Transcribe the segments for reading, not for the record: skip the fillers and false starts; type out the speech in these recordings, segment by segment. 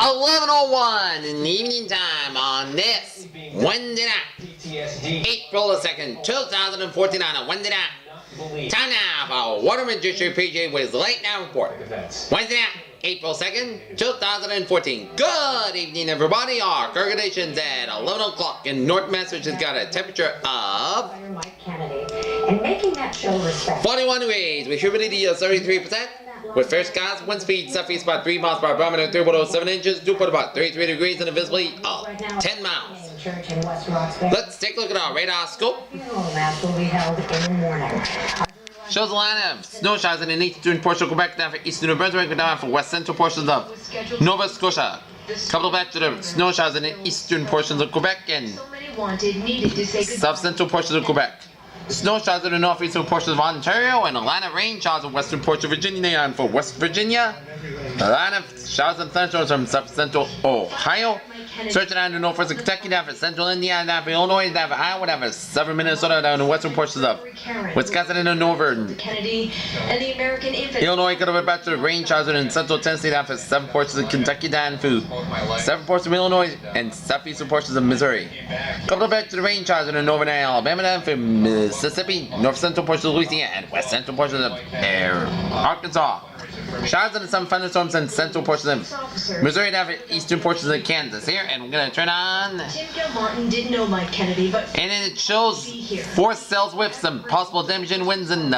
11:01 in the evening time on this Wednesday night, April the 2nd, 2014 on a Wednesday night. Time now for Water Magician PJ with Late Night Report. Wednesday night, April 2nd, 2014. Good evening, everybody. Our current conditions at 11 o'clock in North Massachusetts got a temperature of 41 degrees with humidity of 33%. With fair skies, wind speed southeast about 3 miles per hour, barometer 3.07 inches, dew point about 33 degrees, and a visibility of 10 miles. Let's take a look at our radar scope. Shows a line of snow showers in the eastern portion of Quebec, down for eastern New Brunswick, down for west central portions of Nova Scotia. Couple of batches of snow showers in the eastern portions of Quebec and south central portions of Quebec. Snow showers in the northeastern portions of Ontario, and a line of rain showers in western portions of Virginia and for West Virginia. A line of showers and thunderstorms from south central Ohio. Stretching down to northwest of Kentucky, down for central Indiana, down for Illinois, down for Iowa, down for southern Minnesota, down in the western portions of Wisconsin and the northern Illinois. Got a batch of rain showers in central Tennessee, down for 7 portions of Kentucky, down for 7 portions of Illinois, and southeastern portions of Missouri. Couple of batches of rain showers in the northern Alabama, down for Mississippi, north central portions of Louisiana, and west central portions of Arkansas. Showers and some thunderstorms in central portions of Missouri, down for eastern portions of Kansas. Here, and we're gonna turn on. Tim Gilmartin didn't know Mike Kennedy, but and it shows 4 cells with some possible damage and winds in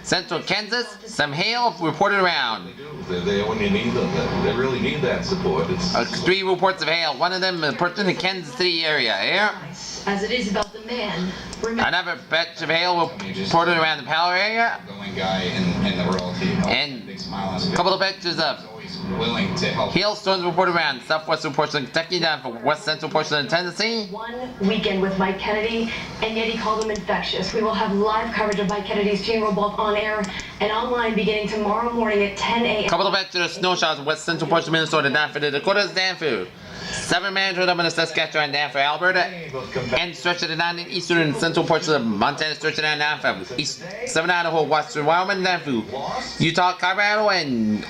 central Kansas. Some hail reported around. When you need them, they really need that support. 3 reports of hail. One of them reported in the Kansas City area. Here. As it is about the man. Another batch of hail reported around the Powell area. And a couple of batches of hailstones reported around southwestern portions of Kentucky, down for west central portions of Tennessee. One weekend with Mike Kennedy, and yet he called him infectious. We will have live coverage of Mike Kennedy's funeral, both on air and online, beginning tomorrow morning at 10 a.m. A couple of batches of snow showers in west central portions of Minnesota, down for the Dakotas, down for 7 managers up in the Saskatchewan, down for Alberta, and stretching down in eastern and central portions of Montana, stretching down from east 7 Idaho, western Wyoming, down for Utah, Colorado, and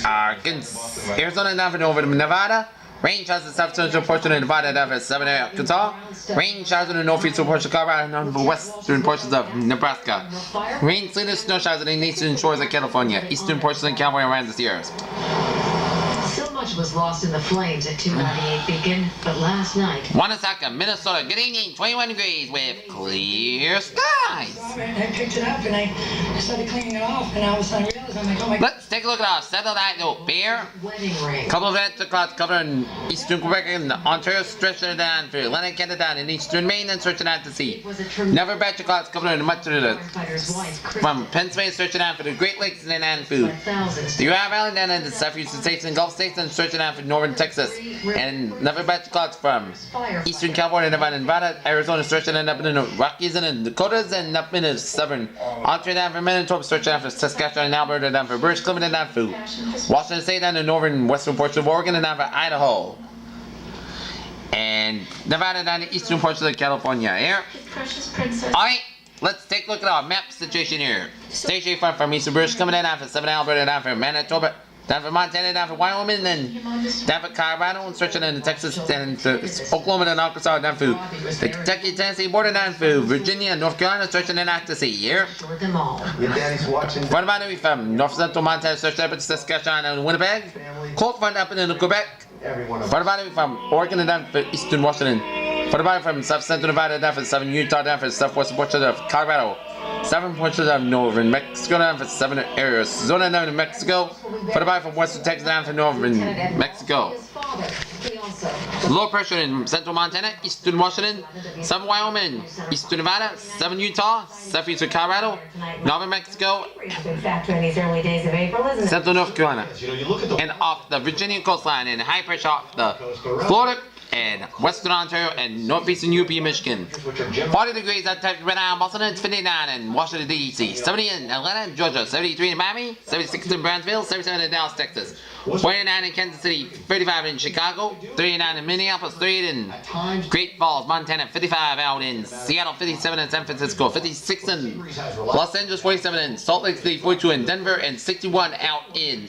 Arkansas, Arizona, down for northern Nevada. Rain showers in the south central portion of Nevada, down for 7 Arkansas. Rain showers in the northeastern portion of Colorado, and down for western portions of Nebraska. Rain, sleet, and snow showers in the eastern shores of California, eastern portions of California, around the Sierras. So much was lost in the flames at 298 Beacon, but last night. Wanasaka, Minnesota. Good evening. 21 degrees with clear skies. I picked it up and I started cleaning it off, and all of a sudden I realized, I'm like, oh my God. Let's take a look at our satellite note here. Wedding ring. Couple of events clouds covering eastern Quebec and Ontario, stretching down for Atlantic Canada, down in eastern Maine, and stretching out to sea. Never batch of clouds covering much of the from Pennsylvania, stretching out for the Great Lakes and then down for the Ohio Valley, down in the southeastern states and Gulf states, and stretching out for northern Texas. And never batch of clouds from eastern California, Nevada, Arizona, stretching up in the Rockies and in the Dakotas, and up in the southern Ontario, down for Manitoba, stretching out for Saskatchewan and Alberta, down for British Columbia, and down for Washington State, down the northern western portion of Oregon, and down for Idaho. And Nevada, down the eastern portion of California. Here. Alright, let's take a look at our map situation here. Station front from eastern British Columbia, down for 7 Alberta, down for Manitoba, down for Montana, down for Wyoming, and down for Colorado, and stretching into Texas, and to Oklahoma and Arkansas, down for the Kentucky-Tennessee border, down for Virginia and North Carolina, stretching in out to sea here. Your daddy's watching. Front about it from north central Montana, stretching up into Saskatchewan and Winnipeg. Cold front up into Quebec. Front about it from Oregon and down for eastern Washington. Front about it from south central Nevada, down for southern Utah, down for southwestern portions of Colorado. 7 portions of northern Mexico, down for 7 Arizona, down in Mexico. Front about it from western Texas, down for northern Mexico. Low pressure in central Montana, eastern Washington, 7 Wyoming, eastern Nevada, 7 Utah, southeastern Colorado, northern Mexico, central North Carolina, and off the Virginia coastline, and high pressure off the Florida and western Ontario and northeastern UP, Michigan. 40 degrees at right now in Boston, and 59 in Washington, D.C., 70 in Atlanta, Georgia, 73 in Miami, 76 in Brownsville, 77 in Dallas, Texas. 49 in Kansas City, 35 in Chicago, 39 in Minneapolis, 38 in Great Falls, Montana, 55 out in Seattle, 57 in San Francisco, 56 in Los Angeles, 47 in Salt Lake City, 42 in Denver, and 61 out in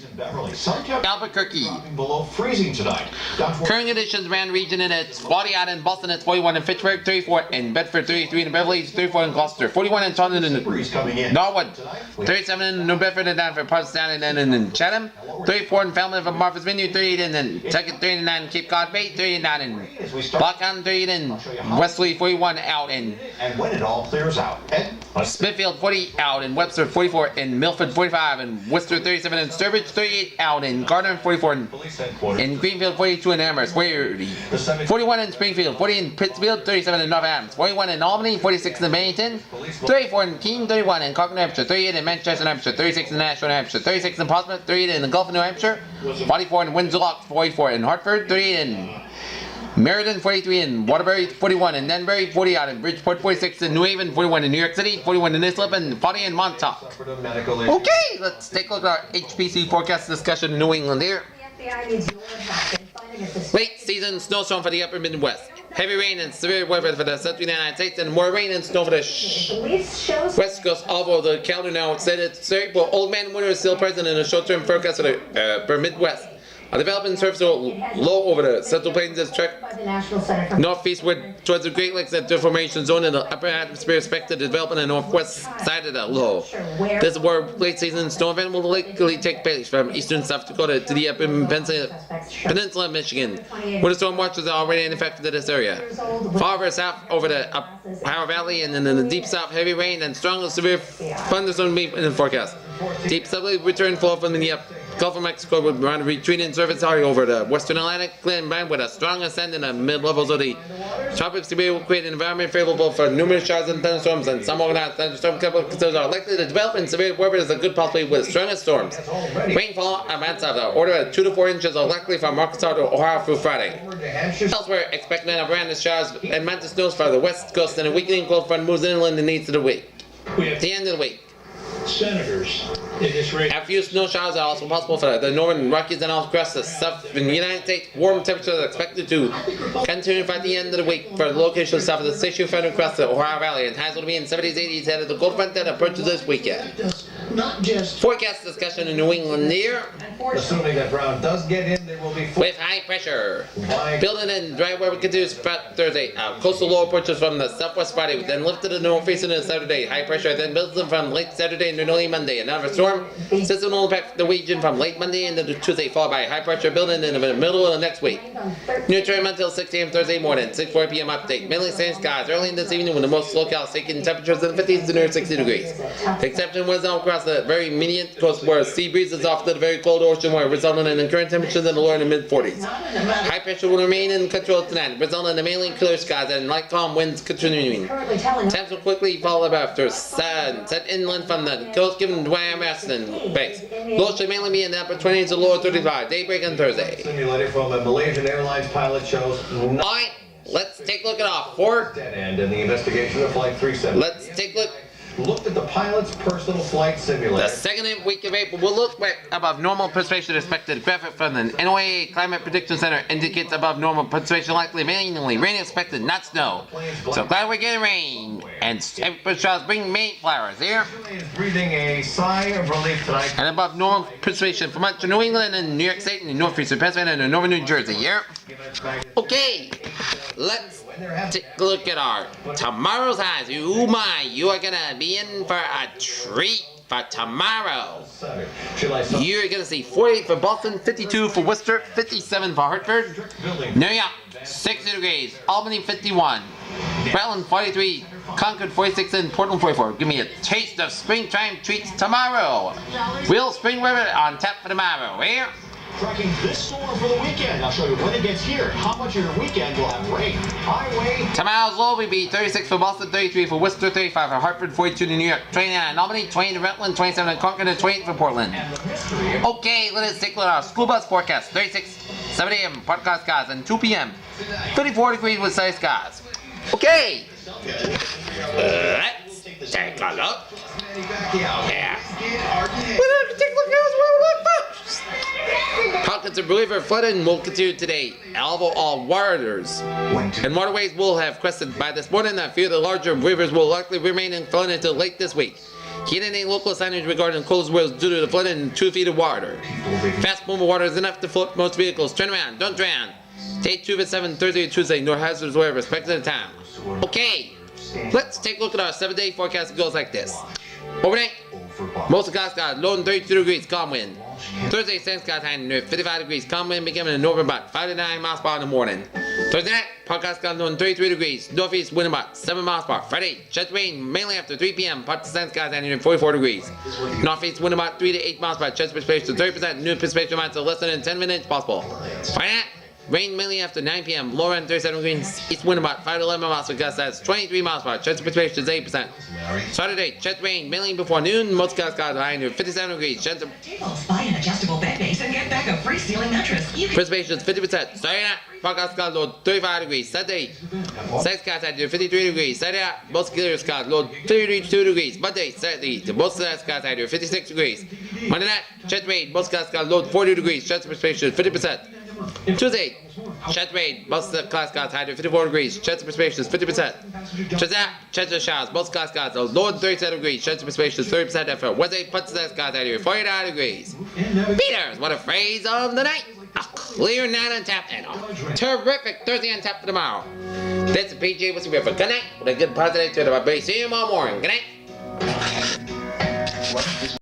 Albuquerque. Below freezing tonight. Current conditions around the region, and it's 40 out in Boston, it's 41 in Fitchburg, 34 in Bedford, 33 in Beverly Hills, 34 in Gloucester, 41 in Taunton and Norwood, 37 in New Bedford and Danforth, Provincetown and in Chatham, 34 in Falmouth and Martha's Vineyard, 38 in Nantucket, 39 in Cape Cod Bay, 39 in Block Island, 38 in Wesley, 41 out in And when it all clears out. Smithfield, 40 out in Webster, 44 in Milford, 45 in Worcester, 37 in Sturbridge, 38 out in Gardner, 44 in Greenfield, 42 in Amherst, 41 in Springfield, 40 in Pittsfield, 37 in North Adams, 41 in Albany, 46 in Bennington, 34 in Keene, 31 in Concord, New Hampshire, 38 in Manchester, New Hampshire, 36 in Nashua, New Hampshire, 36 in Portsmouth, 38 in the Gulf of New Hampshire, 44 in Windsor, 44 in Hartford, 38 in Meriden, 43 in Waterbury, 41 in Denbury, 40 out in Bridgeport, 46 in New Haven, 41 in New York City, 41 in Islip, and 40 in Montauk. Okay, let's take a look at our HPC forecast discussion in New England here. Late season snowstorm for the upper Midwest. Heavy rain and severe weather for the central United States, and more rain and snow for the west coast. Although the calendar now said it's very, but old man winter is still present in the short-term forecast for the Midwest. A developing surface low over the central plains is tracked northeastward towards the Great Lakes at the formation zone, and the upper atmosphere is expected to develop on the northwest side of the low. This is where late season snow event will likely take place from eastern South Dakota to the upper peninsula of Michigan, where the storm watches are already in effect in this area. Farther south over the Ohio Valley and in the deep south, heavy rain and strong and severe thunderstorms in the forecast. Deep southerly return flow from the Gulf of Mexico would run a retreating surface area over the western Atlantic, combined with a strong ascent in the mid-levels of the tropics to be able to create an environment favorable for numerous showers and thunderstorms, and some organized thunderstorm conditions are likely to develop in severe weather as a good possibility with strongest storms. Rainfall amounts of the order of 2 to 4 inches are likely from Arkansas to Ohio through Friday. Elsewhere, expecting a random showers and mountain snows for the west coast, and a weakening cold front moves inland in the east of the week. At the end of the week, senators in this race. A few snow showers are also possible for the northern Rockies and all across the southern United States. Warm temperatures are expected to continue by the end of the week for locations south of the station found across the Ohio Valley, and highs will be in 70s, 80s ahead of the cold front that approaches this weekend. Forecast discussion in New England here. Assuming that Brown does get in, there will be with high pressure building in dry weather continues throughout Thursday. Coastal low approaches from the southwest Friday, then lifted to the northeast on Saturday. High pressure then builds them from late Saturday into early Monday. Another storm system will impact the region from late Monday into Tuesday, followed by high pressure building in the middle of the next week. Neutral until 6 a.m. Thursday morning. 6:04 p.m. update. Mainly sunny skies early in this evening with the most locales taking temperatures in the 50s to near 60 degrees. The exception was all across the very immediate coast where sea breezes off to the very cold ocean were resulting in current temperatures in the lower and mid-40s. High pressure will remain in control tonight, resulting in the mainly clear skies and light calm winds continuing. Temps will quickly fall after sun set inland from the coast, given dry Western base. Lows should mainly be in the upper 20s to lower 35. Daybreak on Thursday. Simulated from a Malaysian Airlines pilot shows. Alright, let's take a look at our four. Dead end in the investigation of Flight 370. Let's take a look. Looked at the pilot's personal flight simulator. The second week of April will look above normal precipitation expected. Graphic from the NOAA Climate Prediction Center indicates above normal precipitation likely, mainly rain expected, not snow. So glad we're getting rain. And showers bring Mayflowers here. Breathing a sigh of relief tonight. And above normal precipitation for much of New England and New York State and northeastern Pennsylvania and northern New Jersey here. Okay, let's take a look at our tomorrow's highs. Oh my, you are gonna be in for a treat for tomorrow. You're gonna see 48 for Boston, 52 for Worcester, 57 for Hartford, New York 60 degrees, Albany 51, Rutland 43, Concord 46, and Portland 44. Give me a taste of springtime treats tomorrow. Real spring weather on tap for tomorrow. Here. Tracking this storm for the weekend. I'll show you when it gets here. How much of your weekend will have rain? Highway. Tomorrow's low will be 36 for Boston, 33 for Worcester, 35 for Hartford, 42 to New York, 29 in Albany, 20 to Rutland, 27 in Concord, and 28 for Portland. Okay, let us take a look at our school bus forecast. 36, 7 a.m. partly skies, and 2 p.m. 34 degrees with sunny skies. Okay. Let's take a look. Yeah. We're going to take a look at where we look first. Pockets of river flooding will continue today. Although all waters and waterways will have crested by this morning, a few of the larger rivers will likely remain in flood until late this week. Keeping a local signage regarding closed roads due to the flooding and 2 feet of water. Fast moving water is enough to float most vehicles. Turn around, don't drown. Take 2 to 7, Thursday and Tuesday, no hazards wherever, respective time. Okay, let's take a look at our 7-day forecast. It goes like this. Overnight, most of Alaska, low and 32 degrees, calm wind. Thursday, San Scott high near 55 degrees, calm wind becoming a north about 5 to 9 miles per hour in the morning. Thursday night, Park Alaska low and 33 degrees, northeast wind about 7 miles per hour. Friday, jet rain mainly after 3 p.m., parts of San Scott high near 44 degrees. Northeast wind about 3 to 8 miles per hour, jet precipitation to 30%, new precipitation amounts of less than 10 minutes possible. Friday night, rain mainly after 9 p.m., lower end 37 degrees, east wind about 5 to 11 miles per gust, that's 23 miles per hour, chance of precipitation is 8%. Saturday, jet rain mainly before noon, most skies got high near 57 degrees, chance of Buy an adjustable bed base and get back a free ceiling mattress. precipitation is 50%. Saturday night, forecast skies low 35 degrees. Saturday, six skies high near 53 degrees. Saturday night, most clear skies low 32 degrees. Monday, Saturday, the most skies high near 56 degrees. Monday night, jet rain, most skies low 40 degrees, chance of precipitation is 50%. Tuesday, jet rain, most of the class skies high to 54 degrees, chance of precipitation is 50%. Tuesday, chance of showers, most class skies are low than 37 degrees, chance of precipitation is 30% after. Wednesday, parts of the skies high to 49 degrees. Peters, what a phrase of the night! A clear night on tap and a terrific Thursday on tap for tomorrow. This is PJ with some good night with a good positive to the base. See you tomorrow morning. Good night.